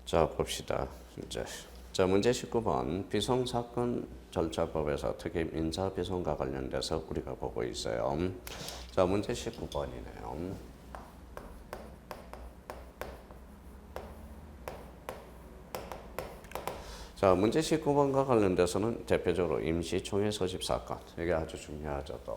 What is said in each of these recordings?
자, 봅시다. 이제 자, 문제 19번 비송사건 절차법에서 특히 민사비송과 관련돼서 우리가 보고 있어요. 자, 문제 19번이네요. 자, 문제 19번과 관련돼서는 대표적으로 임시총회 소집 사건, 이게 아주 중요하죠. 또.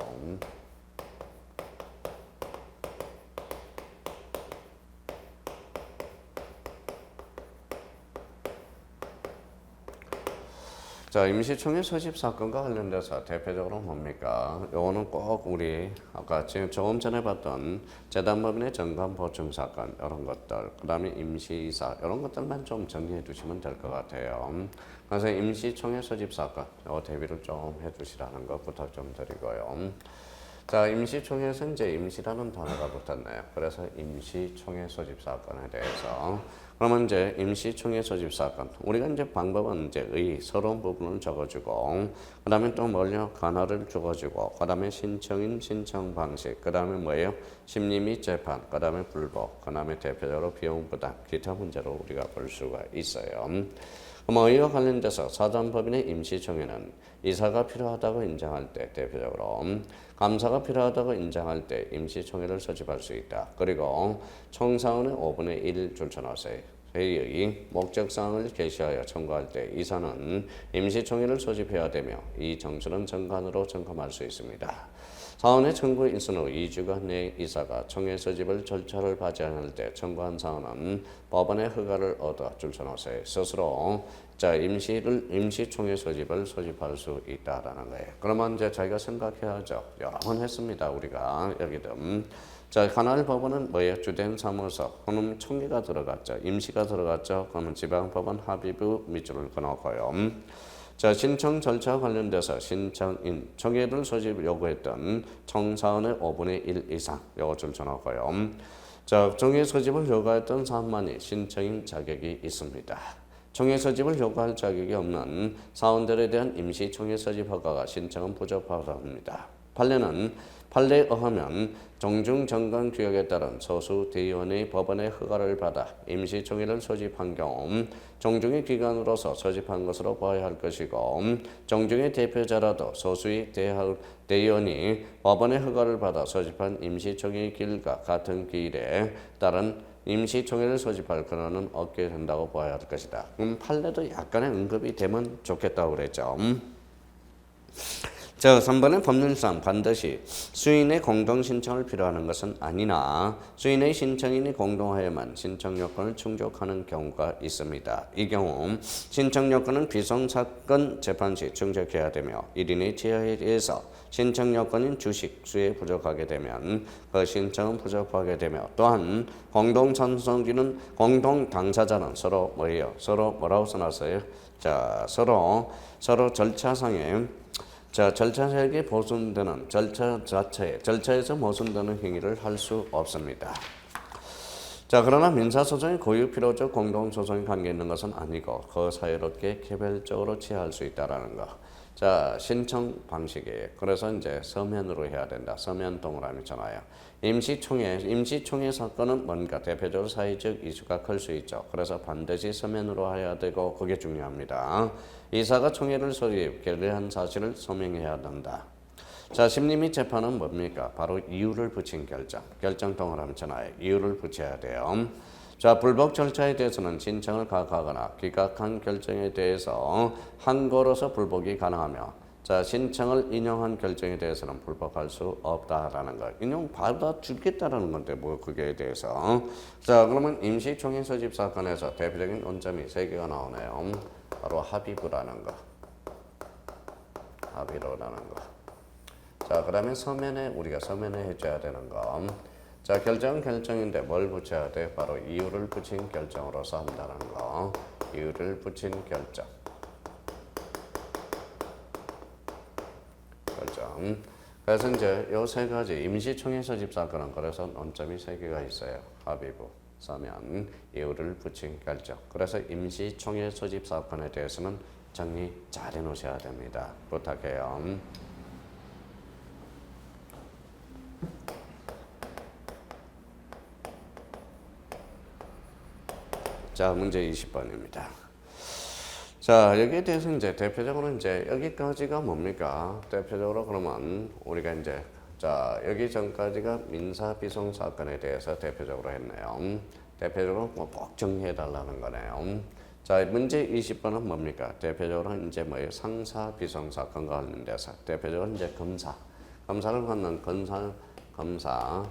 자, 임시총회 소집 사건과 관련돼서 대표적으로 뭡니까? 요거는 꼭 우리 아까 지금 조금 전에 봤던 재단법인의 정관 보충 사건 이런 것들, 그다음에 임시이사 이런 것들만 좀 정리해 주시면 될 것 같아요. 그래서 임시총회 소집 사건 요 대비를 좀 해주시라는 거 부탁 좀 드리고요. 자, 임시총회에서 이제 임시라는 단어가 붙었네요. 그래서 임시총회 소집 사건에 대해서 그러면 이제 임시총회 소집 사건 우리가 이제 방법은 이제 서러운 부분을 적어주고 그다음에 또 뭘요 간화를 적어주고 그다음에 신청인 신청 방식 그다음에 뭐예요 심리 및 재판 그다음에 불복 그다음에 대표적으로 비용 부담 기타 문제로 우리가 볼 수가 있어요. 그럼 이와 관련돼서 사단법인의 임시총회는 이사가 필요하다고 인정할 때 대표적으로 감사가 필요하다고 인정할 때 임시총회를 소집할 수 있다. 그리고 총사원의 5분의 1 줄쳐넣으세요. 회의의 목적사항을 게시하여 청구할 때 이사는 임시총회를 소집해야 되며 이 정수는 정관으로 점검할 수 있습니다. 사원의 청구 인순 후 2주간 내에 이사가 총회 소집을 절차를 받지 않을 때 청구한 사원은 법원의 허가를 얻어 줄쳐놓으세요. 스스로 임시총회 소집을 소집할 수 있다라는 거예요. 그러면 이제 자기가 생각해야죠. 여러 번 했습니다. 우리가 여기도. 자, 하나의 법원은 뭐예요? 주된 사무소, 그럼 총회가 들어갔죠. 임시가 들어갔죠. 그러면 지방법원 합의부 밑줄을 그어놓고요. 자, 신청 절차 관련돼서 신청인, 총회를 소집 요구했던 총사원의 5분의 1 이상 요거 줄쳐놓고요. 자, 총회 소집을 요구했던 사원만이 신청인 자격이 있습니다. 총회 소집을 요구할 자격이 없는 사원들에 대한 임시총회 소집 허가가 신청은 부적합합니다. 판례에 의하면 종중정관규약에 따른 소수 대의원의 법원의 허가를 받아 임시총회를 소집한 경우 종중의 기관으로서 소집한 것으로 봐야 할 것이고 종중의 대표자라도 소수의 대의원이 법원의 허가를 받아 소집한 임시총회의 기일과 같은 기일에 따른 임시총회를 소집할 근원은 없게 된다고 봐야 할 것이다. 판례도 약간의 언급이 되면 좋겠다고 그랬죠. 자, 3번의 법률상 반드시 수인의 공동신청을 필요하는 것은 아니나 수인의 신청인이 공동하여만 신청 요건을 충족하는 경우가 있습니다. 이 경우 신청 요건은 비송사건 재판 시 충족해야 되며 1인의 지하에 의해서 신청 요건인 주식 수에 부족하게 되면 그 신청은 부적합하게 되며 또한 공동 당사자는 서로 뭐예요? 서로 뭐라고 써놨어요? 자, 서로 절차상에 절차상에 보존되는 절차에서 보존되는 행위를 할 수 없습니다. 자, 그러나 민사소송의 고유 필요적 공동소송이 관계 있는 것은 아니고 그 사이롭게 개별적으로 취할 수 있다라는 거. 자, 신청 방식이에요. 그래서 이제 서면으로 해야 된다. 서면 동그라미 쳐놔요. 임시총회 사건은 뭔가 대표적으로 사회적 이슈가 클 수 있죠. 그래서 반드시 서면으로 해야 되고 그게 중요합니다. 이사가 총회를 소집, 결의한 사실을 소명해야 한다. 자, 심리 및 재판은 뭡니까? 바로 이유를 붙인 결정 동그라미 쳐놔요. 이유를 붙여야 돼요. 자, 불복 절차에 대해서는 신청을 가하거나 기각한 결정에 대해서 한고로서 불복이 가능하며 자, 신청을 인용한 결정에 대해서는 불복할 수 없다라는 거. 인용 받아주겠다라는 건데 뭐 그게 대해서. 자, 그러면 임시총회 소집 사건에서 대표적인 원점이 3개가 나오네요. 바로 합의부라는 거. 합의로라는 거. 자, 그 다음에 우리가 서면에 해줘야 되는 거. 자, 결정인데 뭘 붙여야 돼? 바로 이유를 붙인 결정으로서 한다는 거. 이유를 붙인 결정. 그래서 이제 요 3가지 임시총회 소집 사건은 그래서 논점이 3개가 있어요. 합의부, 서면, 이유를 붙인 결정. 그래서 임시총회 소집 사건에 대해서는 정리 잘 해놓으셔야 됩니다. 부탁해요. 자, 문제 20번입니다. 자, 여기에 대해서 이제 대표적으로 이제 여기까지가 뭡니까? 대표적으로 그러면 우리가 이제 자, 여기 전까지가 민사 비송 사건에 대해서 대표적으로 했네요. 대표적으로 뭐 꼭 정리해 달라는 거네요. 자, 문제 20번은 뭡니까? 대표적으로 이제 뭐예요? 상사 비송 사건과 관련돼서 대표적으로 이제 검사를 갖는 검사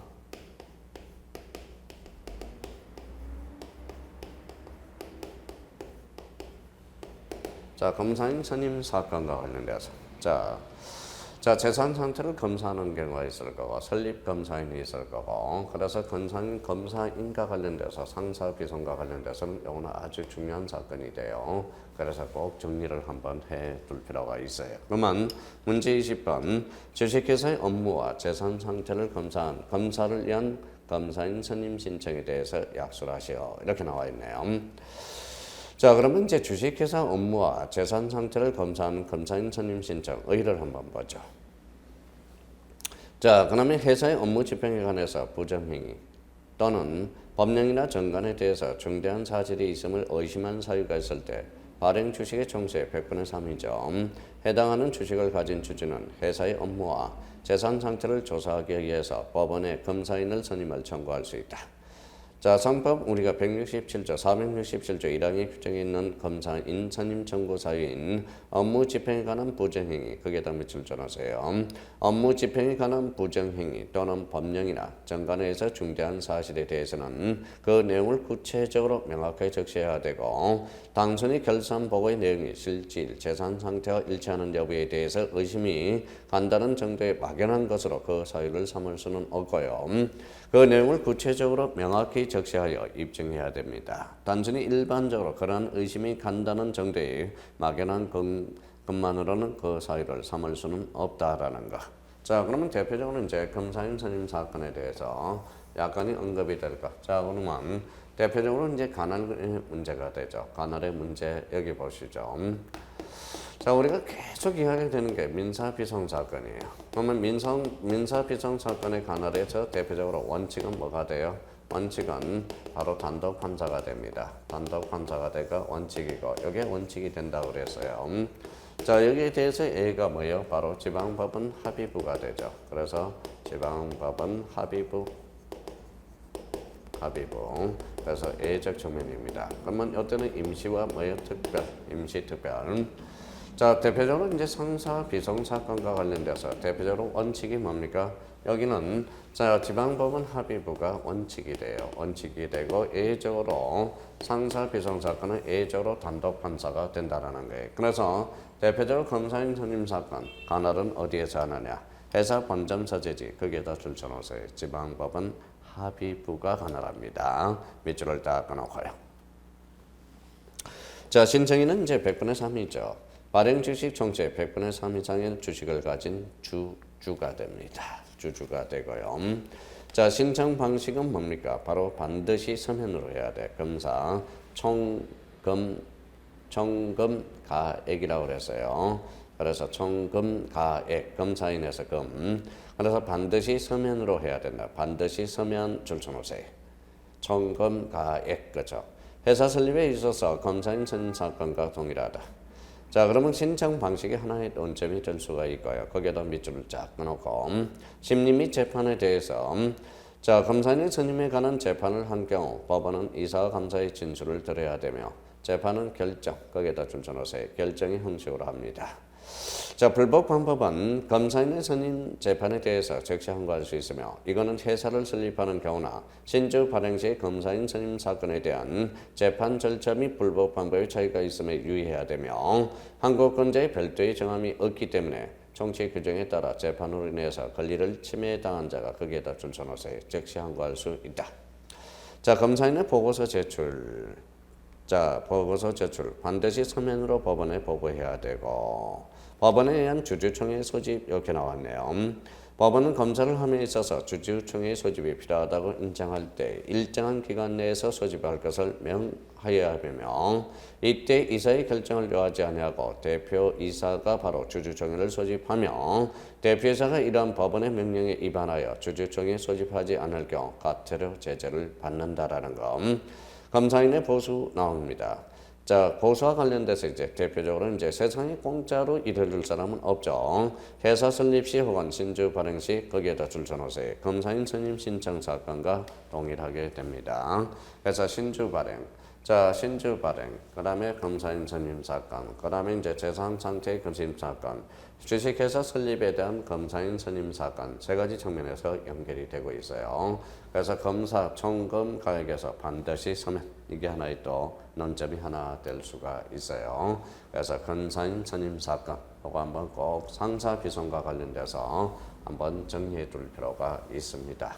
자, 검사인 선임 사건과 관련돼서 자, 재산 상태를 검사하는 경우가 있을 거고 설립 검사인이 있을 거고 그래서 검사인과 관련돼서 상사 비송과 관련돼서는 이거는 아주 중요한 사건이 돼요. 그래서 꼭 정리를 한번 해둘 필요가 있어요. 그러면 문제 20번 주식회사의 업무와 재산 상태를 검사한 검사를 위한 검사인 선임 신청에 대해서 약속을 하시오. 이렇게 나와 있네요. 자, 그러면 이제 주식회사 업무와 재산 상태를 검사하는 검사인 선임 신청 의의를 한번 보죠. 자, 그러면 회사의 업무 집행에 관해서 부정행위 또는 법령이나 정관에 대해서 중대한 사실이 있음을 의심한 사유가 있을 때 발행 주식의 총수의 100분의 3이죠. 해당하는 주식을 가진 주주는 회사의 업무와 재산 상태를 조사하기 위해서 법원에 검사인을 선임할 청구할 수 있다. 자, 상법 우리가 167조, 467조 1항에 규정해 있는 검사인 선임 청구 사유인 업무 집행에 관한 부정행위, 거기에다 밑줄 쳐놓으세요. 업무 집행에 관한 부정행위 또는 법령이나 정관에서 중대한 사실에 대해서는 그 내용을 구체적으로 명확하게 적시해야 되고 단순히 결산 보고의 내용이 실질, 재산 상태와 일치하는 여부에 대해서 의심이 간다는 정도의 막연한 것으로 그 사유를 삼을 수는 없고요. 그 내용을 구체적으로 명확히 적시하여 입증해야 됩니다. 단순히 일반적으로 그러한 의심이 간다는 정도의 막연한 것만으로는 그 사유를 삼을 수는 없다라는 것. 자, 그러면 대표적으로 이제 검사인 선임 사건에 대해서 약간의 언급이 될 것. 자, 그러면 대표적으로 이제 간할의 문제가 되죠. 간할의 문제 여기 보시죠. 자, 우리가 계속 이야기 되는 게 민사비송 사건이에요. 그러면 민사비송 사건의 관할에서 대표적으로 원칙은 뭐가 돼요? 원칙은 바로 단독 판사가 됩니다. 단독 판사가 되가 원칙이고 여기에 원칙이 된다고 그랬어요. 자, 여기에 대해서 A가 뭐예요? 바로 지방법원 합의부가 되죠. 그래서 지방법원 합의부. 그래서 A적 측면입니다. 그러면 이때는 임시와 뭐예요? 특별, 임시 특별. 자, 대표적으로 이제 상사 비송 사건과 관련돼서 대표적으로 원칙이 뭡니까? 여기는 자, 지방법원 합의부가 원칙이 돼요. 원칙이 되고 예외적으로 상사 비송 사건은 예외적으로 단독 판사가 된다라는 거예요. 그래서 대표적으로 검사인 선임 사건 관할은 어디에서 하느냐? 회사 본점 서재지 거기에다 줄 쳐놓으세요. 지방법원 합의부가 관할합니다. 밑줄을 딱 끊어놓고요. 자, 신청인은 이제 100분의 3이죠. 발행 주식 총수의 100분의 3 이상의 주식을 가진 주주가 됩니다. 주주가 되고요. 자, 신청 방식은 뭡니까? 바로 반드시 서면으로 해야 돼. 검사 총금 가액이라고 그랬어요. 그래서 총금 가액 검사인에서 금. 그래서 반드시 서면으로 해야 된다. 반드시 서면 줄쳐놓으세요. 총금 가액 그죠? 회사 설립에 있어서 검사인 선임 사건과 동일하다. 자, 그러면 신청 방식이 하나의 논점이 될 수가 있고요. 거기에다 밑줄을 쫙 끊어놓고 심리 및 재판에 대해서 자, 검사인의 선임에 관한 재판을 한 경우 법원은 이사와 감사의 진술을 들어야 되며 재판은 결정, 거기에다 줄 쳐놓으세요. 결정이 형식으로 합니다. 자, 불법 방법은 검사인의 선임 재판에 대해서 즉시 항고할 수 있으며 이거는 회사를 설립하는 경우나 신주 발행 시 검사인 선임 사건에 대한 재판 절차 및 불법 방법의 차이가 있음에 유의해야 되며 항고권자의 별도의 정함이 없기 때문에 정치 규정에 따라 재판으로 인해서 권리를 침해당한 자가 거기에다 줄 쳐놓으세요. 즉시 항고할 수 있다. 자, 검사인의 보고서 제출. 자, 보고서 제출 반드시 서면으로 법원에 보고해야 되고 법원에 의한 주주총회 소집 이렇게 나왔네요. 법원은 검사를 함에 있어서 주주총회 소집이 필요하다고 인정할 때 일정한 기간 내에서 소집할 것을 명하여야 하며 이때 이사의 결정을 요하지 아니하고 대표이사가 바로 주주총회를 소집하며 대표이사가 이러한 법원의 명령에 위반하여 주주총회 소집하지 않을 경우 과태료 제재를 받는다라는 것. 검사인의 보수 나옵니다. 자, 보수와 관련돼서 이제 대표적으로 이제 세상에 공짜로 일을 줄 사람은 없죠. 회사 설립 시 혹은 신주 발행 시 거기에다 줄 서놓으세요. 검사인 선임 신청 사건과 동일하게 됩니다. 그래서 신주 발행, 자, 신주 발행, 그 다음에 검사인 선임 사건, 그 다음에 이제 재산 상태 근심 사건, 주식회사 설립에 대한 검사인 선임 사건 세 가지 측면에서 연결이 되고 있어요. 그래서 검사 총검 가액에서 반드시 서면 이게 하나의 또 논점이 하나 될 수가 있어요. 그래서 검사인 선임 사건 이거 한번 꼭 상사 비송과 관련돼서 한번 정리해 둘 필요가 있습니다.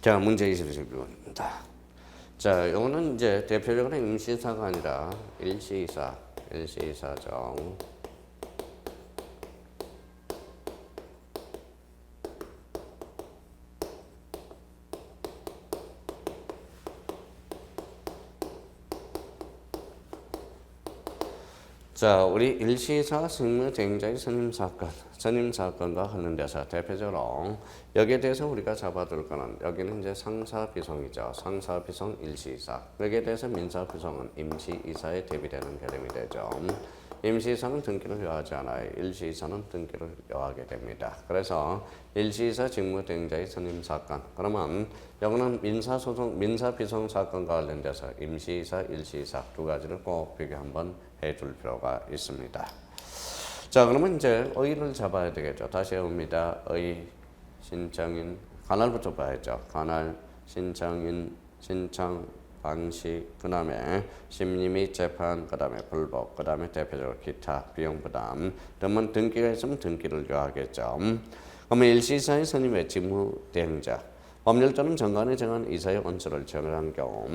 자, 문제 27번입니다. 자, 이거는 이제 대표적으로 임시사가 아니라 일시이사죠. 자, 우리 일시이사 직무대행자의 선임사건과 관련돼서 대표적으로 여기에 대해서 우리가 잡아둘 거는 여기는 이제 상사비송이죠. 상사비송 일시이사. 여기에 대해서 민사비송은 임시이사에 대비되는 개념이 되죠. 임시이사는 등기를 요하지 않아요. 일시이사는 등기를 요하게 됩니다. 그래서 일시이사 직무대행자의 선임사건. 그러면 여기는 민사비송 사건과 관련돼서 임시이사, 일시이사 두 가지를 꼭 비교 한번 해줄 필요가 있습니다. 자, 그러면 이제 의를 잡아야 되겠죠. 다시 해봅니다. 의, 신청인, 관할부터 봐야죠. 관할, 신청인, 신청, 방식, 그 다음에 심리 및 재판, 그 다음에 불복, 그 다음에 대표적으로 기타, 비용 부담, 그러면 등기가 있으면 등기를 요하겠죠. 그러면 일시이사의 선임의 직무대행자, 법률 또는 정관에 정한 이사의 원수를 정한 경우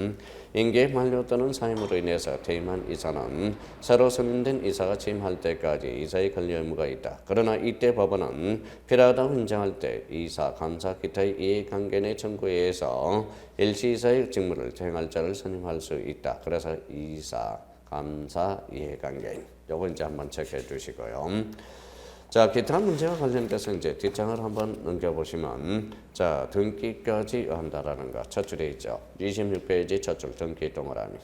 임기 만료 또는 사임으로 인해서 퇴임한 이사는 새로 선임된 이사가 취임할 때까지 이사의 권리 의무가 있다. 그러나 이때 법원은 필요하다고 인정할 때 이사, 감사, 기타의 이해관계 내 청구에 의해서 일시이사의 직무를 수행할 자를 선임할 수 있다. 그래서 이사, 감사, 이해관계인 요거 이제 한번 체크해 주시고요. 자, 기타 문제와 관련돼서 이제 뒷장을 한번 넘겨보시면, 자, 등기까지 요한다라는 거 첫 줄에 있죠. 26페이지 첫 줄 등기 동그라미.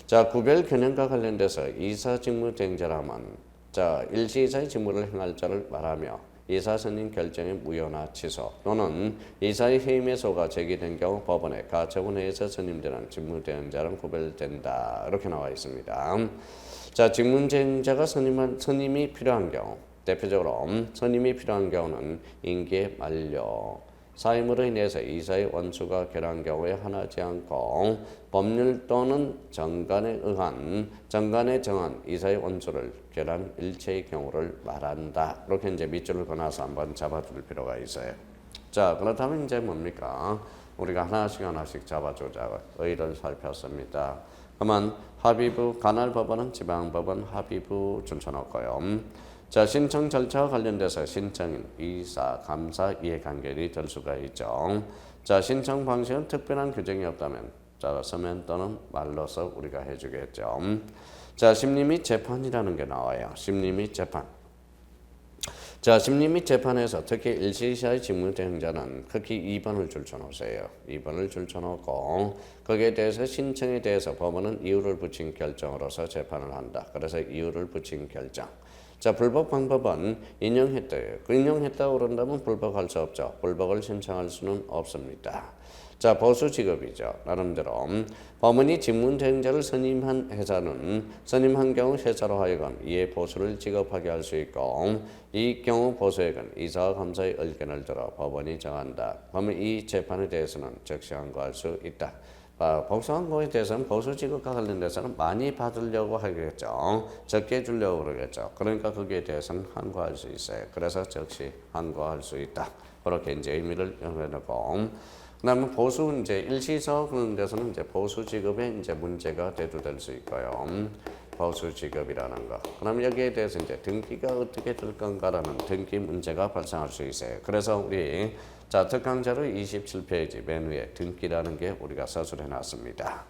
자, 구별 개념과 관련돼서 이사 직무 대행자라면, 자, 일시이사의 직무를 행할 자를 말하며 이사 선임 결정의 무효나 취소 또는 이사의 해임의 소가 제기된 경우 법원의 가처분에서 선임되는 직무 대행자는 구별된다. 이렇게 나와 있습니다. 자, 직무 대행자가 선임이 필요한 경우. 대표적으로 선임이 필요한 경우는 임기 만료, 사임으로 인해서 이사의 원수가 결한 경우에 하나지 않고 법률 또는 정관에 정한 이사의 원수를 결한 일체의 경우를 말한다. 이렇게 이제 밑줄을 그어서 한번 잡아줄 필요가 있어요. 자, 그렇다면 이제 뭡니까? 우리가 하나씩 잡아주자. 의의를 살폈습니다. 그러면 합의부, 관할법원은 지방법원 합의부 준쳐놓고요. 자, 신청 절차와 관련돼서 신청인, 이사, 감사, 이해관계인이 될 수가 있죠. 자, 신청 방식은 특별한 규정이 없다면 자, 서면 또는 말로서 우리가 해주겠죠. 자, 심리 및 재판이라는 게 나와요. 심리 및 재판. 자, 심리 및 재판에서 특히 일시이사의 직무대행자는 특히 2번을 줄쳐놓으세요. 2번을 줄쳐놓고 거기에 대해서 신청에 대해서 법원은 이유를 붙인 결정으로서 재판을 한다. 그래서 이유를 붙인 결정. 자, 불복 방법은 인용했다예요. 그 인용했다고 그런다면 불복할 수 없죠. 불복을 신청할 수는 없습니다. 자, 보수 직업이죠. 나름대로 법원이 직무대행자를 선임한 경우 회사로 하여금 이에 보수를 지급하게 할 수 있고 이 경우 보수액은 이사와 감사의 의견을 들어 법원이 정한다. 그러면 이 재판에 대해서는 즉시 항고할 수 있다. 복수항고에 대해서는 보수 지급과 관련돼서는 많이 받으려고 하겠죠. 적게 주려고 그러겠죠. 그러니까 거기에 대해서는 항고할 수 있어요. 그래서 즉시 항고할 수 있다. 그렇게 이제 의미를 연결해놓고, 그다음에 보수 이제 일시서 그런 데서는 이제 보수 지급에 이제 문제가 대두될 수 있고요. 보수 지급이라는 거. 그럼 여기에 대해서 이제 등기가 어떻게 될 건가라는 등기 문제가 발생할 수 있어요. 그래서 우리 자, 특강자료 27페이지 맨 위에 등기라는 게 우리가 서술해 놨습니다.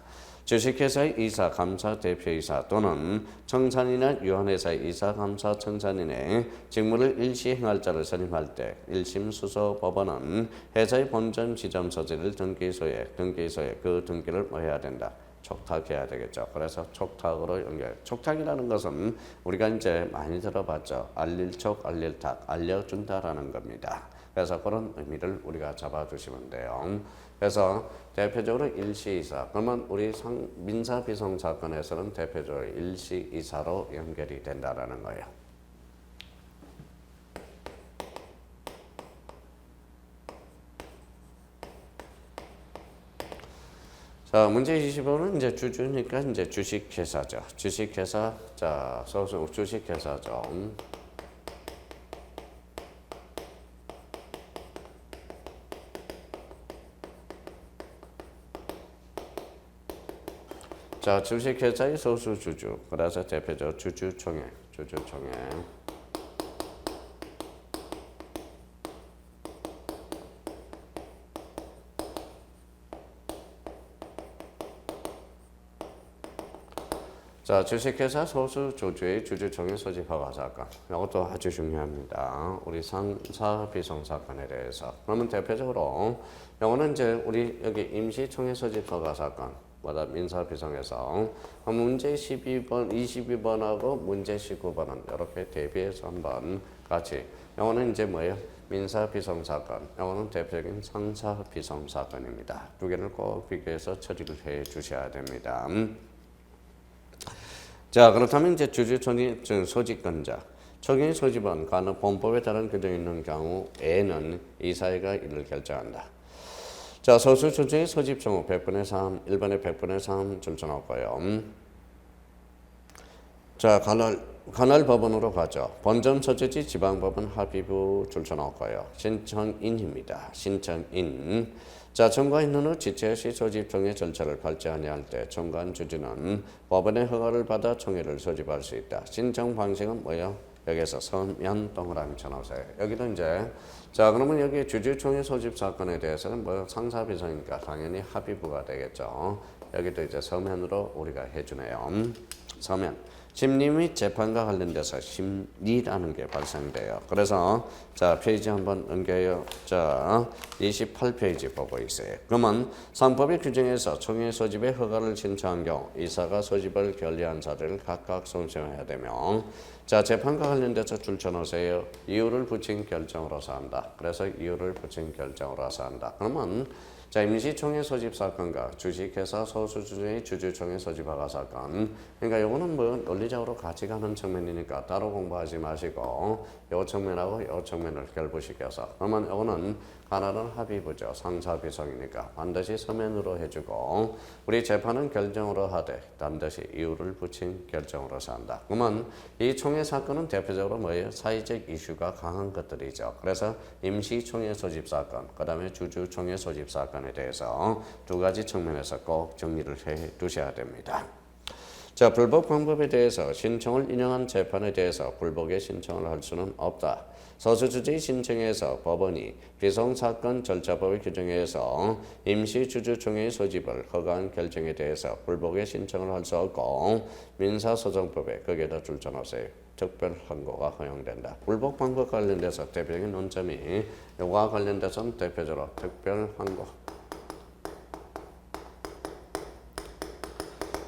주식회사의 이사, 감사, 대표이사 또는 청산이나 유한회사의 이사, 감사, 청산인의 직무를 일시 행할 자를 선임할 때 1심 수서 법원은 회사의 본점 지점 소재를 등기소에 그 등기를 뭐 해야 된다. 촉탁해야 되겠죠. 그래서 촉탁으로 연결. 촉탁이라는 것은 우리가 이제 많이 들어봤죠. 알릴촉, 알릴탁, 알려준다라는 겁니다. 그래서 그런 의미를 우리가 잡아주시면 돼요. 그래서 대표적으로 일시이사. 그러면 우리 민사 비송 사건에서는 대표적으로 일시이사로 연결이 된다라는 거예요. 자, 문제 25는 이제 주주니까 이제 주식회사죠. 주식회사, 자, 소수 주식회사죠. 자, 주식회사의 소수 주주. 그래서 대표적으로 주주총회. 자, 주식회사 소수 주주의 주주총회 소집 허가 사건. 이것도 아주 중요합니다. 우리 상사 비송 사건에 대해서. 그러면 대표적으로 이거는 이제 우리 여기 임시총회 소집 허가 사건. 보다 민사 비송에서 문제 12번, 22번하고 문제 19번은 이렇게 대비해서 한번 같이. 이거는 이제 뭐예요? 민사 비송 사건. 이거는 대표적인 상사 비송 사건입니다. 두 개를 꼭 비교해서 처리를 해 주셔야 됩니다. 자, 그렇다면 이제 주주총회 소집권자. 총회 소집은 간혹 본법에 따른 규정이 있는 경우에는 이사회가 이를 결정한다. 자, 소수 주주의 소집 경우 100분의 3, 1번에 100분의 3 줄쳐놓고요. 자, 관할 법원으로 가죠. 본점 소재지 지방법원 합의부 줄쳐놓고요. 신청인입니다. 신청인. 자, 청구인은 후 지체 시 소집 총회 절차를 밟지 아니할 때 청구한 주주는 법원의 허가를 받아 총회를 소집할 수 있다. 신청 방식은 뭐예요? 여기에서 서면 동그라미 쳐놓으세요. 여기도 이제 자, 그러면 여기 주주총회 소집 사건에 대해서는 뭐 상사비서니까 당연히 합의부가 되겠죠. 여기도 이제 서면으로 우리가 해주네요. 서면. 심리 및 재판과 관련돼서 심리라는 게 발생돼요. 그래서 자, 페이지 한번 넘겨요. 자, 28페이지 보고 있어요. 그러면 상법의 규정에서 총회 소집의 허가를 신청한 경우 이사가 소집을 결의한 사례를 각각 선정해야 되며 자, 재판과 관련돼서 줄쳐놓으세요. 이유를 붙인 결정으로서 한다. 그래서 이유를 붙인 결정으로서 한다. 그러면 자, 임시총회 소집 사건과 주식회사 소수주주의 주주총회 소집 허가 사건. 그러니까 요거는 뭐 논리적으로 같이 가는 측면이니까 따로 공부하지 마시고 요 측면하고 요 측면을 결부시켜서 그러면 요거는 하나는 합의부죠. 상사비송이니까 반드시 서면으로 해주고 우리 재판은 결정으로 하되 반드시 이유를 붙인 결정으로서 한다. 그러면 이 총회 사건은 대표적으로 뭐예요? 사회적 이슈가 강한 것들이죠. 그래서 임시총회 소집 사건, 그 다음에 주주총회 소집 사건에 대해서 두 가지 측면에서 꼭 정리를 해 두셔야 됩니다. 자, 불복 방법에 대해서 신청을 인용한 재판에 대해서 불복의 신청을 할 수는 없다. 소수주주의 신청에서 법원이 비송사건 절차법의 규정에 의해서 임시주주총회의 소집을 허가한 결정에 대해서 불복의 신청을 할 수 없고 민사소송법에 거기에다 줄쳐놓으세요. 특별 항고가 허용된다. 불복 방법 관련돼서 대표적인 논점이 이거와 관련돼서는 대표적으로 특별 항고.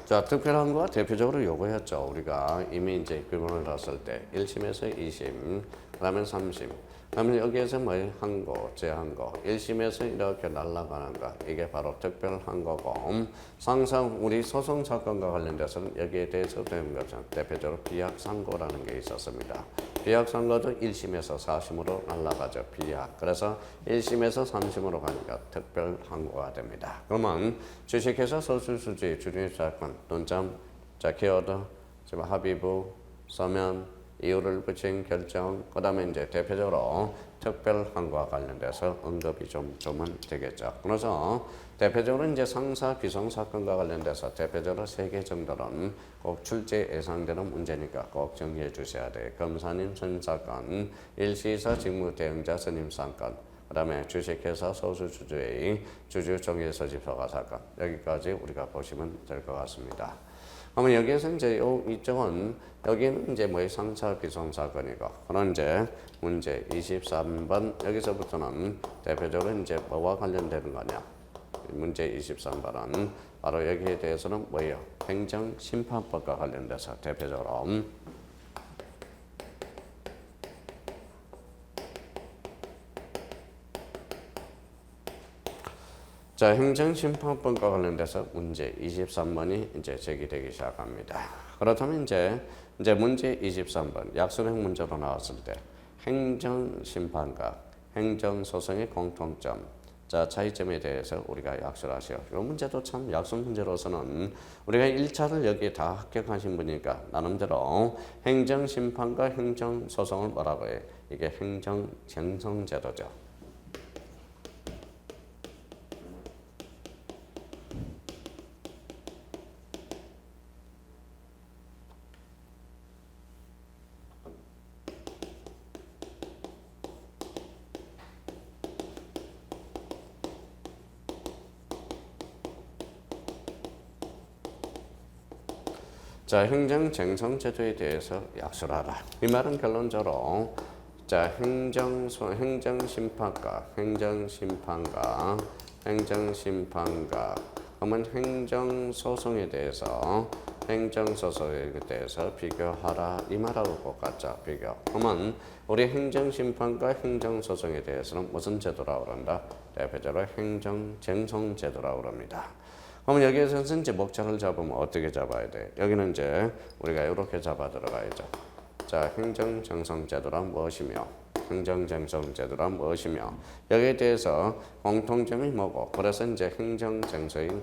자, 특별한 거가 대표적으로 요거였죠. 우리가 이미 이제 규명을 했을 때 1심에서 2심, 그다음에 3심. 그러면 여기에서 뭐예요? 항고, 제항고. 1심에서 이렇게 날아가는 거. 이게 바로 특별한 거고. 항상 우리 소송 사건과 관련돼서는 여기에 대해서 되는 것은 대표적으로 비약상고라는 게 있었습니다. 비약상고도 1심에서 4심으로 날아가죠. 비약. 그래서 1심에서 3심으로 가니까 특별항고가 됩니다. 그러면 주식회사 소수주주의 주주의 사건, 논점, 자, 키워드, 지금 합의부, 서면, 이유를 붙인 결정, 그 다음에 이제 대표적으로 특별항고와 관련돼서 언급이 좀은 되겠죠. 그래서 대표적으로 이제 상사 비송 사건과 관련돼서 대표적으로 3개 정도는 꼭 출제 예상되는 문제니까 꼭 정리해 주셔야 돼요. 검사님 선임 사건, 일시이사 직무 대행자 선임 사건, 그다음에 주식회사 소수주주의 주주정의소집허가 사건 여기까지 우리가 보시면 될 것 같습니다. 그러면 여기에서 이제 이쪽은 여기는 이제 뭐 상차 비송 사건이고 그런 이제 문제 23번 여기서부터는 대표적으로 이제 뭐와 관련되는 거냐? 문제 23번은 바로 여기에 대해서는 뭐예요? 행정심판법과 관련돼서 대표적으로 자, 행정심판법과 관련돼서 문제 23번이 이제 제기되기 시작합니다. 그렇다면 이제 문제 23번 약수행 문제로 나왔을 때 행정심판과 행정소송의 공통점, 자 차이점에 대해서 우리가 약수를 하시오. 이 문제도 참 약수 문제로서는 우리가 1차를 여기에 다 합격하신 분이니까 나름대로 행정심판과 행정소송을 뭐라고 해? 이게 행정쟁성제도죠. 자, 행정쟁성제도에 대해서 약수를 하라. 이 말은 결론적으로 자, 행정심판과 그러면 행정소송에 대해서 비교하라 이 말하고 똑같죠. 비교. 그러면 우리 행정심판과 행정소송에 대해서는 무슨 제도라고 그런다? 대표적으로 행정쟁성제도라고 그럽니다. 그러면 여기에서 이제 목차를 잡으면 어떻게 잡아야 돼? 여기는 이제 우리가 이렇게 잡아 들어가야죠. 자, 행정쟁성제도란 무엇이며 행정쟁성제도란 무엇이며 여기에 대해서 공통점이 뭐고 그래서 이제 행정쟁성의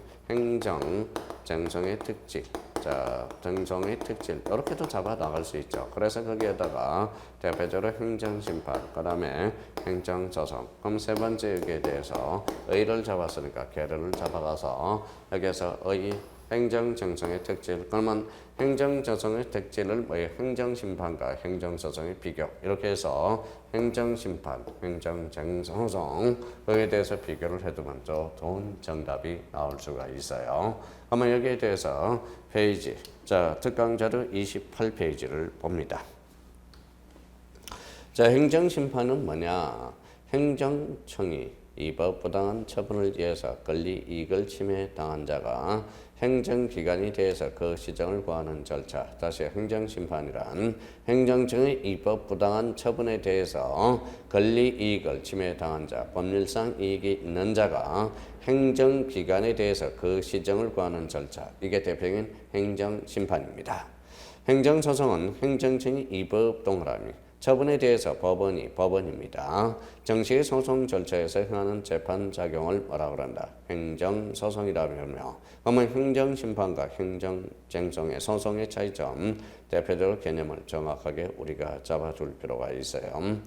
특징 자, 등성의 특질 이렇게도 잡아 나갈 수 있죠. 그래서 거기에다가 대표적으로 행정심판, 그 다음에 행정소송. 그럼 세 번째 여기에 대해서 의를 잡았으니까 계를 잡아가서 여기에서 의 행정쟁성의 특질. 그러면 행정쟁성의 특질을 뭐예요? 행정심판과 행정소송의 비교. 이렇게 해서 행정심판, 행정쟁소송 거기에 대해서 비교를 해두면 또 좋은 정답이 나올 수가 있어요. 그러면 여기에 대해서 페이지, 자 특강자료 28페이지를 봅니다. 자, 행정심판은 뭐냐? 행정청이 위법 부당한 처분을 위해서 권리 이익을 침해당한 자가 행정기관에 대해서 그 시정을 구하는 절차. 다시 행정심판이란 행정청의 위법 부당한 처분에 대해서 권리 이익을 침해당한 자, 법률상 이익이 있는 자가 행정기관에 대해서 그 시정을 구하는 절차. 이게 대표적인 행정심판입니다. 행정소송은 행정청이 위법 동그라미 처분에 대해서 법원입니다. 정식의 소송 절차에서 행하는 재판 작용을 뭐라 그런다? 행정소송이라며. 그러면 행정심판과 행정쟁성의 소송의 차이점, 대표적으로 개념을 정확하게 우리가 잡아줄 필요가 있어요.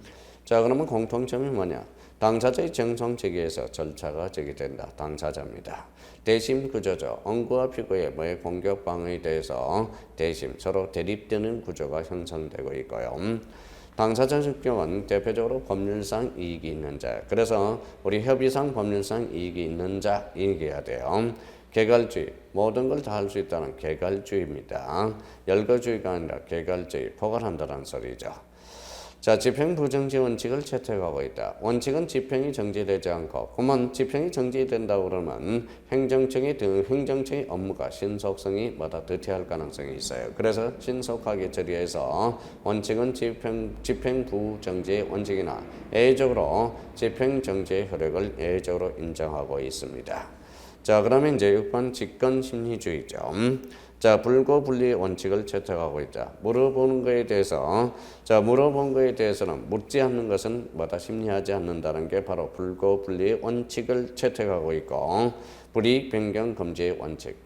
자, 그러면 공통점이 뭐냐? 당사자의 정성 제기에서 절차가 제기된다. 당사자입니다. 대심 구조죠. 원고와 피고의 공격 방어에 대해서 대심, 서로 대립되는 구조가 형성되고 있고요. 당사자적 경우는 대표적으로 법률상 이익이 있는 자. 그래서 우리 협의상 법률상 이익이 있는 자 얘기해야 돼요. 개괄주의, 모든 걸 다 할 수 있다는 개괄주의입니다. 열거주의가 아니라 개괄주의, 포괄한다는 소리죠. 자, 집행 부정지 원칙을 채택하고 있다. 원칙은 집행이 정지되지 않고, 그러면 집행이 정지된다고 그러면 행정청의 업무가 신속성이 더티할 가능성이 있어요. 그래서 신속하게 처리해서 원칙은 집행 부정지의 원칙이나 예외적으로 집행 정지의 효력을 예외적으로 인정하고 있습니다. 자, 그러면 이제 6번 직권심리주의죠. 자, 불고불리의 원칙을 채택하고 있자. 물어보는 거에 대해서, 자, 물어본 거에 대해서는 묻지 않는 것은 심리하지 않는다는 게 바로 불고불리의 원칙을 채택하고 있고, 불이익 변경 금지의 원칙,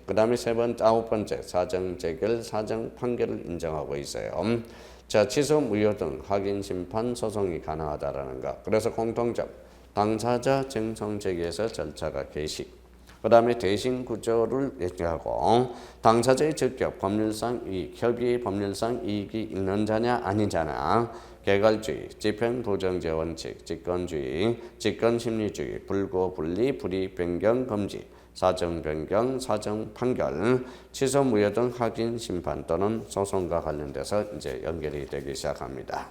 그 다음에 아홉 번째, 사정 재결, 사정 판결을 인정하고 있어요. 자, 취소, 무효 등 확인, 심판, 소송이 가능하다라는 것. 그래서 공통점, 당사자 정성 제기에서 절차가 개시. 그 다음에 대신 구조를 얘기하고 당사자의 적격, 법률상 이익, 협의의 법률상 이익이 있는 자냐 아닌 자냐 개갈주의, 집행부정제 원칙, 직권주의, 직권심리주의, 불고, 분리, 불이익 변경 금지, 사정 변경, 사정 판결, 취소 무효 등 확인 심판 또는 소송과 관련돼서 이제 연결이 되기 시작합니다.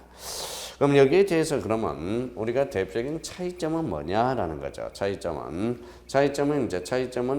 그럼 여기에 대해서 그러면 우리가 대표적인 차이점은 뭐냐라는 거죠. 차이점은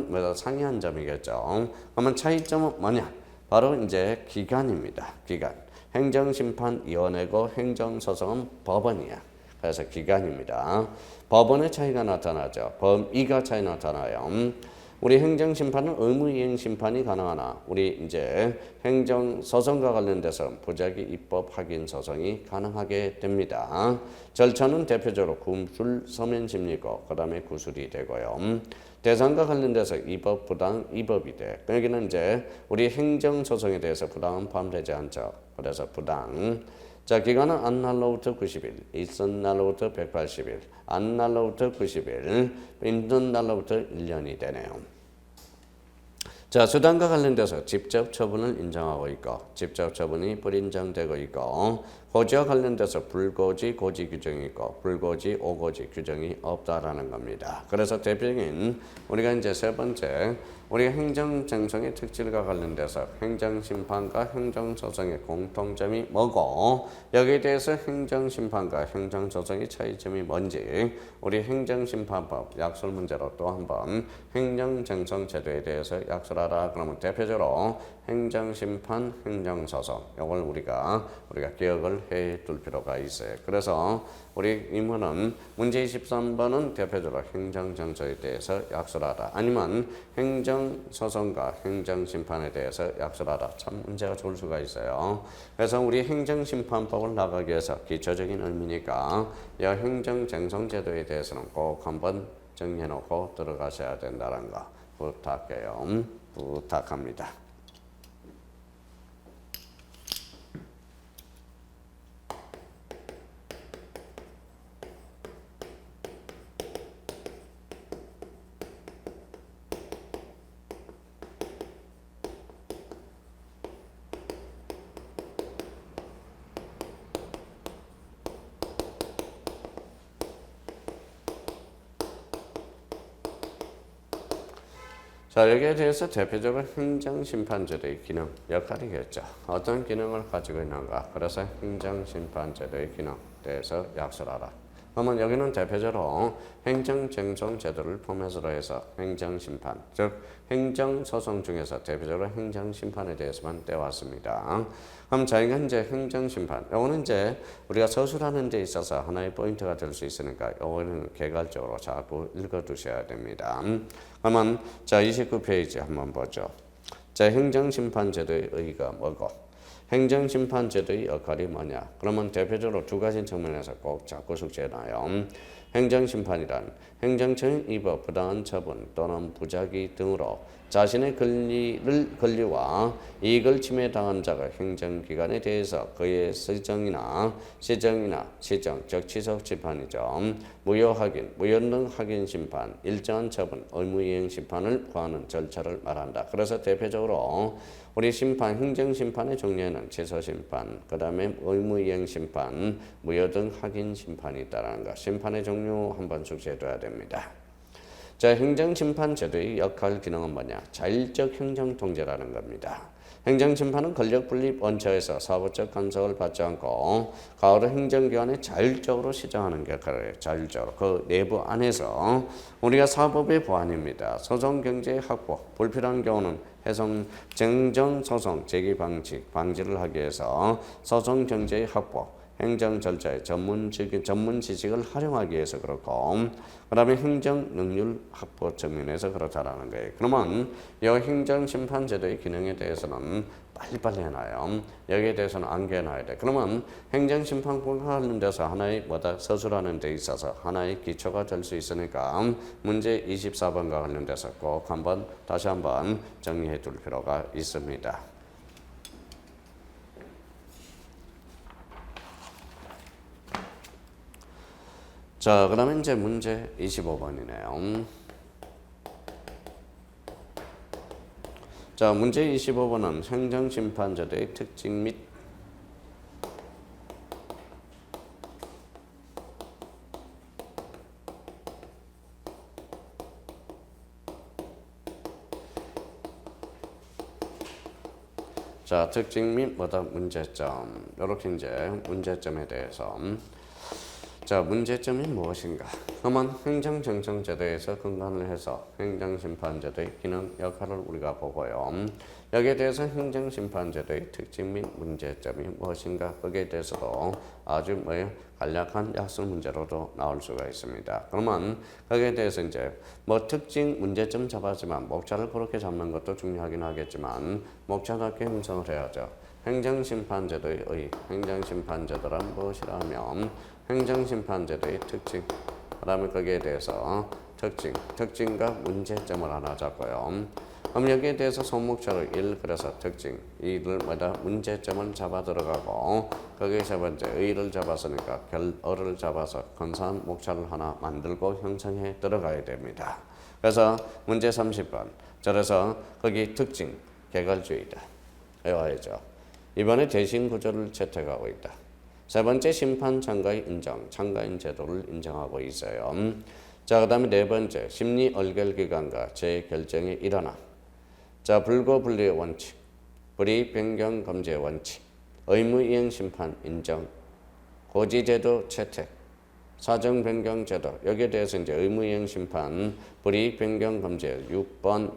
뭐다 상이한 점이겠죠. 그러면 차이점은 뭐냐? 바로 이제 기관입니다. 기관. 행정심판위원회고 행정소송은 법원이야. 그래서 기관입니다. 법원의 차이가 나타나죠. 범위가 차이 나타나요. 우리 행정심판은 의무이행심판이 가능하나 우리 이제 행정소송과 관련돼서 부작위 입법 확인 소송이 가능하게 됩니다. 절차는 대표적으로 구술 서면심리고 그 다음에 구술이 되고요. 대상과 관련돼서 이법, 부당, 이법이 돼. 여기는 이제 우리 행정소송에 대해서 부당은 포함되지 않죠. 그래서 부당. 자, 기간은 안 날로부터 90일, 있은 날로부터 180일, 안 날로부터 90일, 있는 날로부터 1년이 되네요. 자, 수단과 관련돼서 직접 처분을 인정하고 있고 직접 처분이 불인정되고 있고 고지와 관련돼서 불고지, 고지 규정이 있고 불고지, 오고지 규정이 없다라는 겁니다. 그래서 대표적인 우리가 이제 세 번째 우리 행정쟁송의 특질과 관련돼서 행정심판과 행정소송의 공통점이 뭐고 여기에 대해서 행정심판과 행정소송의 차이점이 뭔지 우리 행정심판법 약술 문제로 또 한번 행정쟁송 제도에 대해서 약술하라. 그러면 대표적으로 행정심판, 행정소송 이걸 우리가 기억을 해둘 필요가 있어요. 그래서 우리 임무는 문제 23번은 대표적으로 행정쟁송에 대해서 약술하라. 아니면 행정소송과 행정심판에 대해서 약술하라. 참 문제가 좋을 수가 있어요. 그래서 우리 행정심판법을 나가기 위해서 기초적인 의미니까 이 행정쟁송제도에 대해서는 꼭 한번 정리해놓고 들어가셔야 된다는 거 부탁해요. 부탁합니다. 자, 여기에 대해서 대표적으로 행정심판제도의 기능, 역할이겠죠. 어떤 기능을 가지고 있는가? 그래서 행정심판제도의 기능 대해서 약술하라. 그러면 여기는 대표적으로 행정쟁송제도를 포맷으로 해서 행정심판, 즉 행정소송 중에서 대표적으로 행정심판에 대해서만 떼왔습니다. 그럼 저희가 이제 행정심판, 요거는 이제 우리가 서술하는 데 있어서 하나의 포인트가 될 수 있으니까 요거는 개괄적으로 자꾸 읽어두셔야 됩니다. 그러면 자 29페이지 한번 보죠. 자, 행정심판제도의 의의가 뭐고 행정심판제도의 역할이 뭐냐? 그러면 대표적으로 두 가지 측면에서 꼭 자꾸 숙지해놔요. 행정심판이란 행정처의 위법, 부당한 처분 또는 부작위 등으로 자신의 권리와 이익을 침해당한 자가 행정기관에 대해서 그의 시정, 즉 취소 심판이죠. 무효 확인, 무효능 확인 심판, 일정한 처분, 의무이행 심판을 구하는 절차를 말한다. 그래서 대표적으로 우리 심판, 행정심판의 종류에는 취소심판, 그 다음에 의무이행심판, 무효등 확인심판이 있다는 것. 심판의 종류 한번 숙지해둬야 됩니다. 자, 행정심판 제도의 역할 기능은 뭐냐? 자율적 행정통제라는 겁니다. 행정심판은 권력분립 원칙에서 사법적 간섭을 받지 않고 가후로 행정기관에 자율적으로 시정하는 역할을 자율적으로 그 내부 안에서 우리가 사법의 보완입니다. 소송경제의 확보, 불필요한 경우는 해송, 정정소송 제기 방지를 하기 위해서 소송경제의 확보, 행정 절차의 전문 지식을 활용하기 위해서 그렇고 그 다음에 행정 능률 확보 측면에서 그렇다라는 거예요. 그러면 이 행정심판제도의 기능에 대해서는 빨리빨리 해놔요. 여기에 대해서는 암기해놔야 돼. 그러면 행정심판과 관련돼서 하나의 서술하는 데 있어서 하나의 기초가 될 수 있으니까 문제 24번과 관련돼서 꼭 다시 한번 정리해 둘 필요가 있습니다. 자, 그러면 이제 문제 25번이네요. 자, 문제 25번은 행정심판제도의 특징 및 자, 특징 및 뭐다 문제점. 이렇게 이제 문제점에 대해서 자, 문제점이 무엇인가? 그러면 행정정청제도에서 근간을 해서 행정심판제도의 기능 역할을 우리가 보고요. 여기에 대해서 행정심판제도의 특징 및 문제점이 무엇인가? 거기에 대해서도 아주 간략한 약술 문제로도 나올 수가 있습니다. 그러면 거기에 대해서 이제 특징 문제점 잡았지만 목차를 그렇게 잡는 것도 중요하긴 하겠지만 목차답게 형성을 해야죠. 행정심판제도의 행정심판제도란 무엇이라면 행정심판제도의 특징, 그 다음에 거기에 대해서 특징과 문제점을 하나 잡고요. 그럼 여기에 대해서 손목차를 1, 그래서 특징, 2를 문제점을 잡아 들어가고 거기에서 먼저 의를 잡았으니까 어를 잡아서 근사한 목차를 하나 만들고 형성해 들어가야 됩니다. 그래서 문제 30번. 그래서 거기 특징, 개괄주의다. 외워야죠. 이번에 대신 구조를 채택하고 있다. 세 번째 심판 참가의 인정, 참가인 제도를 인정하고 있어요. 자, 그 다음에 네 번째 심리 얼결 기관과 재결정의 일환화. 자, 불고 분리의 원칙, 불이익 변경 검제 원칙, 의무 이행 심판 인정, 고지 제도 채택, 사정 변경 제도. 여기에 대해서 이제 의무 이행 심판, 불이익 변경 검제 6번,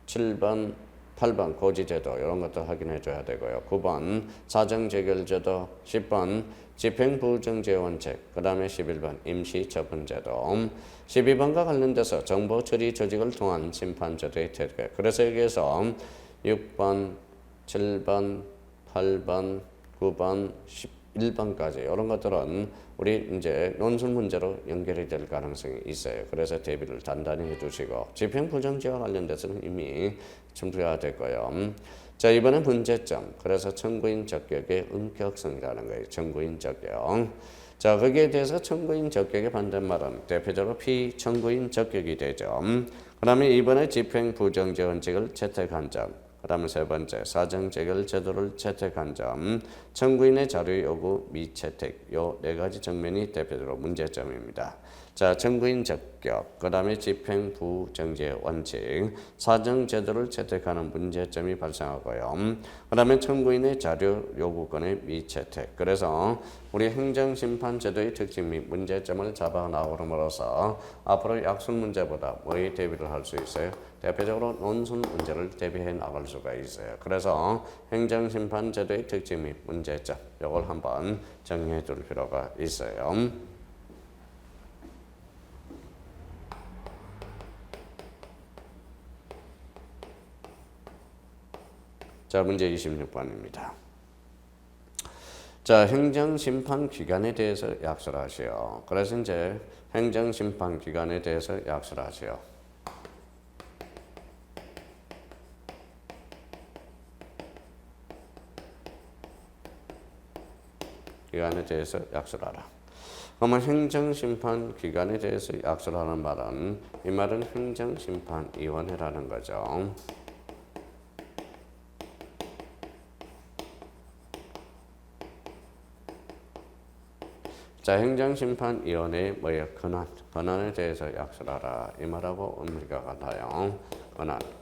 7번, 8번 고지제도 이런 것도 확인해 줘야 되고요. 9번 사정재결제도, 10번 집행부정제 원칙, 그 다음에 11번 임시처분제도, 12번과 관련돼서 정보처리 조직을 통한 심판제도의 태계. 그래서 여기에서 6번, 7번, 8번, 9번, 11번까지 이런 것들은 우리 이제 논술 문제로 연결이 될 가능성이 있어요. 그래서 대비를 단단히 해주시고 집행부정제와 관련돼서는 이미 준비가 됐고요. 자, 이번엔 문제점. 그래서 청구인 적격의 은격성이라는 거예요. 청구인 적격. 자, 거기에 대해서 청구인 적격의 반대말은 대표적으로 피청구인 적격이 되죠. 그 다음에 이번에 집행부정제 원칙을 채택한 점. 그 다음에 세 번째 사정재결 제도를 채택한 점, 청구인의 자료 요구 미채택. 요 네 가지 정면이 대표적으로 문제점입니다. 자, 청구인 적격, 그 다음에 집행부정제 원칙, 사정제도를 채택하는 문제점이 발생하고요. 그 다음에 청구인의 자료 요구권의 미채택. 그래서 우리 행정심판제도의 특징 및 문제점을 잡아 나오므로써 앞으로 약술 문제보다 뭐에 대비를 할 수 있어요? 대표적으로 논술 문제를 대비해 나갈 수가 있어요. 그래서 행정심판제도의 특징 및 문제점, 이걸 한번 정리해 둘 필요가 있어요. 자, 문제 26번입니다. 자, 행정심판 기간에 대해서 약술하시오. 그래서 이제 행정심판 기간에 대해서 약술하시오. 기간에 대해서 약술하라. 그러면 행정심판 기간에 대해서 약술하는 말은 이 말은 행정심판위원회라는 거죠. 자, 행정심판위원회의 뭐예요? 권한에 대해서 약술하라. 이 말하고 의미가 같아요.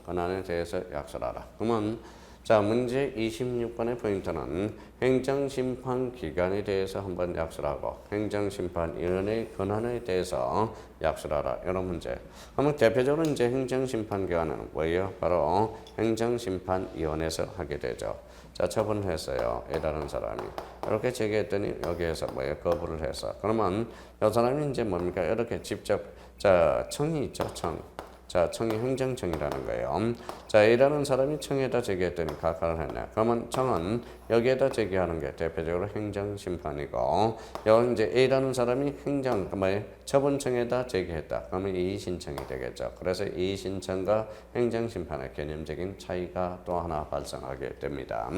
권한에 대해서 약술하라. 그러면 자, 문제 26번의 포인트는 행정심판기관에 대해서 한번 약술하고 행정심판위원회의 권한에 대해서 약술하라. 이런 문제. 그러면 대표적으로 이제 행정심판기관은 뭐예요? 바로 행정심판위원회에서 하게 되죠. 자, 처분했어요. A라는 사람이. 이렇게 제기했더니 여기에서 뭐예요? 거부를 해서. 그러면 이 사람이 이제 뭡니까? 이렇게 직접, 자, 청이 있죠, 청. 자, 청이 행정청이라는 거예요. 자, A라는 사람이 청에다 제기했더니 각하를 했네. 그러면 청은 여기에다 제기하는 게 대표적으로 행정심판이고, 여기 이제 A라는 사람이 처분청에다 제기했다. 그러면 이의신청이 되겠죠. 그래서 이의신청과 행정심판의 개념적인 차이가 또 하나 발생하게 됩니다.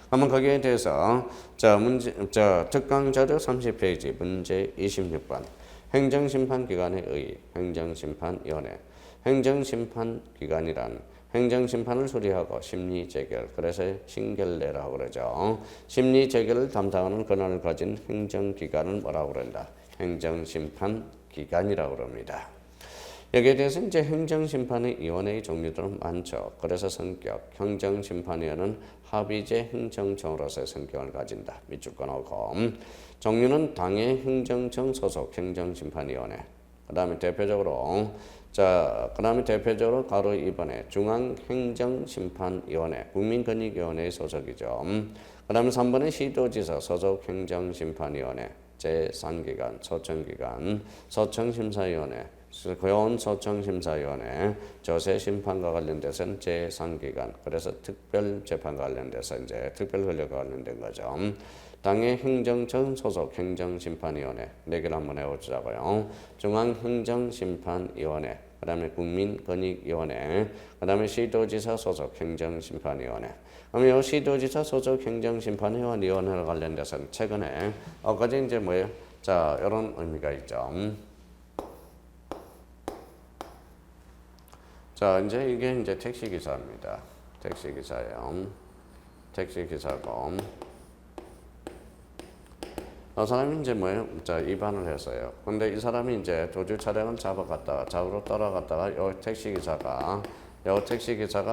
그러면 거기에 대해서 특강자료 30페이지 문제 26번 행정심판기관의 의의, 행정심판위원회. 행정심판기관이란 행정심판을 수리하고 심리재결, 그래서 신결례라고 그러죠. 심리재결을 담당하는 권한을 가진 행정기관을 뭐라고 그런다? 행정심판기관이라고 그럽니다. 여기에 대해서 이제 행정심판의 위원회의 종류들은 많죠. 그래서 성격, 행정심판위원회는 합의제 행정청으로서의 성격을 가진다. 밑줄 끊어놓고 종류는 당의 행정청 소속 행정심판위원회. 그다음에 대표적으로 그다음에 대표적으로 가로 2번에 중앙행정심판위원회, 국민권익위원회 소속이죠. 그다음에 3번에 시도지사 소속 행정심판위원회, 제3기관, 소청기관, 소청심사위원회, 고용소청심사위원회, 조세심판과 관련돼서는 제3기관, 그래서 특별재판과 관련돼서 이제 특별권력과 관련된 거죠. 당의 행정청 소속 행정심판위원회 4개를 한번 해보자고요. 중앙행정심판위원회, 그 다음에 국민권익위원회, 그 다음에 시도지사 소속 행정심판위원회. 그럼 이 시도지사 소속 행정심판위원회와 관련돼서는 최근에 엊그제 이제 뭐예요? 자, 이런 의미가 있죠. 자, 이제 이게 이제 택시기사입니다. 택시기사예요. 택시기사고. 이 사람이 이제 뭐예요? 자, 위반을 했어요. 근데 이 사람이 이제 도주 차량을 잡아갔다가, 잡으러 따라갔다가 요 택시기사가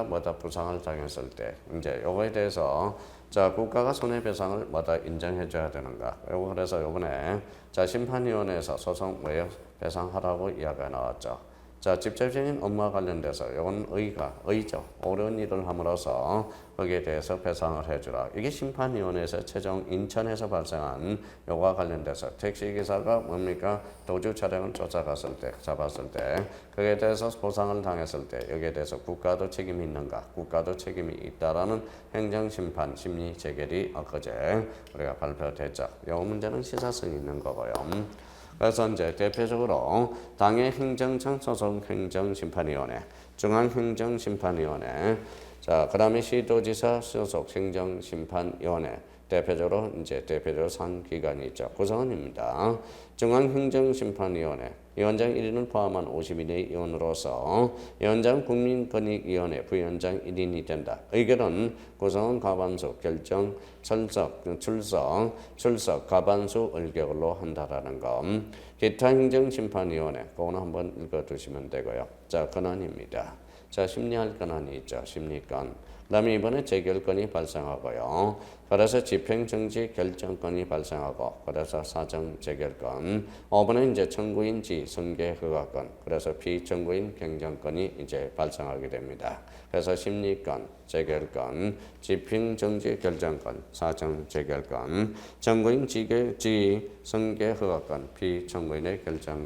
뭐다 부상을 당했을 때, 이제 요거에 대해서 자, 국가가 손해배상을 뭐다 인정해줘야 되는가. 요거 그래서 요번에 자, 심판위원회에서 소송 뭐예요? 배상하라고 이야기가 나왔죠. 자, 직접적인 업무와 관련돼서 이건 의죠. 옳은 일을 함으로써 거기에 대해서 배상을 해주라. 이게 심판위원회에서 최종 인천에서 발생한 요거와 관련돼서 택시기사가 뭡니까? 도주 차량을 잡았을 때 거기에 대해서 보상을 당했을 때 여기에 대해서 국가도 책임이 있는가? 국가도 책임이 있다라는 행정심판 심리 재결이 엊그제 우리가 발표됐죠. 이 문제는 시사성이 있는 거고요. 그래서 이제 대표적으로 당의 행정청 소속 행정심판위원회, 중앙행정심판위원회, 자, 그다음에 시도지사 소속 행정심판위원회, 대표적으로 3기관이 있죠. 구성원입니다. 중앙행정심판위원회 위원장 1인을 포함한 50인의 위원으로서 위원장 국민권익위원회 부위원장 1인이 된다. 의결은 구성원 과반수 결정 출석 과반수 의결로 한다라는 것. 기타 행정심판위원회 그거는 한번 읽어두시면 되고요. 자, 권한입니다. 자, 심리할 권한이 있죠. 심리권. 그 다음에 이번에 재결권이 발생하고요. 그래서 집행정지 결정권이 발생하고, 그래서 사정 재결권. 5번에 이제 청구인 선계 허가권, 그래서 비청구인 경정권이 이제 발생하게 됩니다. 그래서 심리권, 재결권, 집행정지 결정권, 사정 재결권, 청구인 선계 허가권, 비청구인의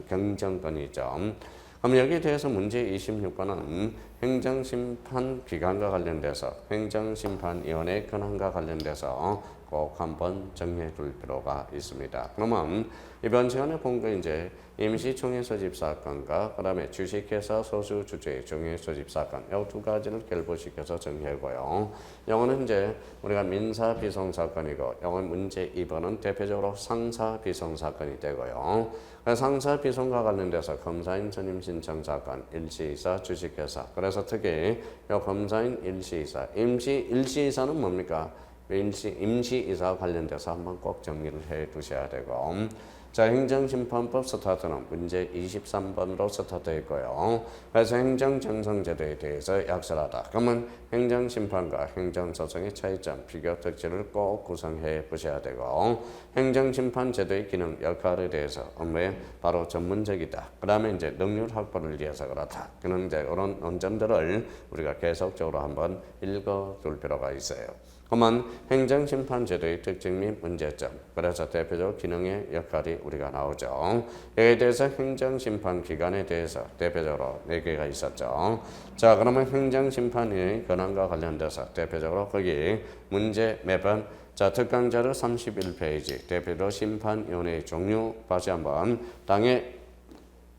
경정권이죠. 그럼 여기에 대해서 문제 26번은 행정심판 기관과 관련돼서 행정심판위원회 권한과 관련돼서 꼭 한번 정리해 둘 필요가 있습니다. 그러면 이번 시간에 본 거 이제 임시총회 소집 사건과 그다음에 주식회사 소수 주주의 종회 소집 사건 이 두 가지를 결부시켜서 정리하고요. 영어는 이제 우리가 민사 비송 사건이고 영어 문제 2번은 대표적으로 상사 비송 사건이 되고요. 상사 비송과 관련돼서 검사인 선임 신청 사건, 일시이사, 주식회사. 그래서 특히 이 검사인 일시이사, 일시이사는 뭡니까? 임시이사와 관련돼서 한번 꼭 정리를 해 두셔야 되고. 자, 행정심판법 스타트는 문제 23번으로 스타트되어 있고요. 그래서 행정정성제도에 대해서 약설하다. 그러면 행정심판과 행정소송의 차이점, 비교 특징을 꼭 구성해 보셔야 되고, 행정심판제도의 기능, 역할에 대해서 업무에 바로 전문적이다. 그 다음에 이제 능률 확보를 위해서 그렇다. 그런 이제 이런 논점들을 우리가 계속적으로 한번 읽어둘 필요가 있어요. 그러면 행정심판제도의 특징 및 문제점, 그래서 대표적으로 기능의 역할이 우리가 나오죠. 여기에 대해서 행정심판기관에 대해서 대표적으로 4개가 있었죠. 자, 그러면 행정심판의 권한과 관련돼서 대표적으로 거기 문제 매번 자, 특강자료 31페이지 대표로 심판위원회의 종류 다시 한번 당의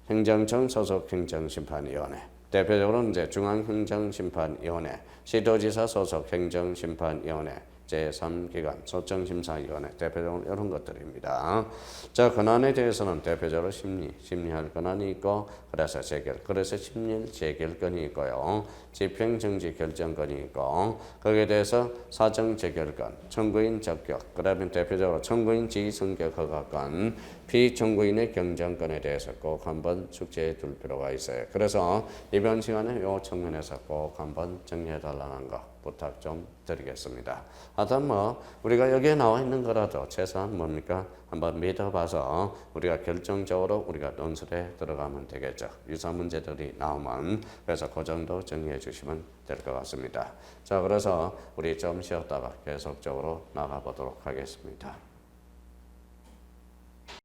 행정청 소속 행정심판위원회 대표적으로 이제 중앙행정심판위원회, 시도지사 소속 행정심판위원회, 제3기관 소청심사위원회 대표적으로 이런 것들입니다. 자, 권한에 대해서는 대표적으로 심리할 권한이 있고, 그래서 심리 재결권이 있고요. 집행정지 결정권이 있고, 거기에 대해서 사정 재결권, 청구인 적격, 그다음에 대표적으로 청구인 지성격 허가권, 비청구인의 경정권에 대해서 꼭 한번 숙지해 둘 필요가 있어요. 그래서 이번 시간에 이 측면에서 꼭 한번 정리해 달라는 거. 부탁 좀 드리겠습니다. 하여튼 뭐 우리가 여기에 나와 있는 거라도 최소한 뭡니까? 한번 믿어봐서 우리가 결정적으로 우리가 논술에 들어가면 되겠죠. 유사 문제들이 나오면 그래서 그 정도 정리해 주시면 될 것 같습니다. 자, 그래서 우리 좀 쉬었다가 계속적으로 나가보도록 하겠습니다.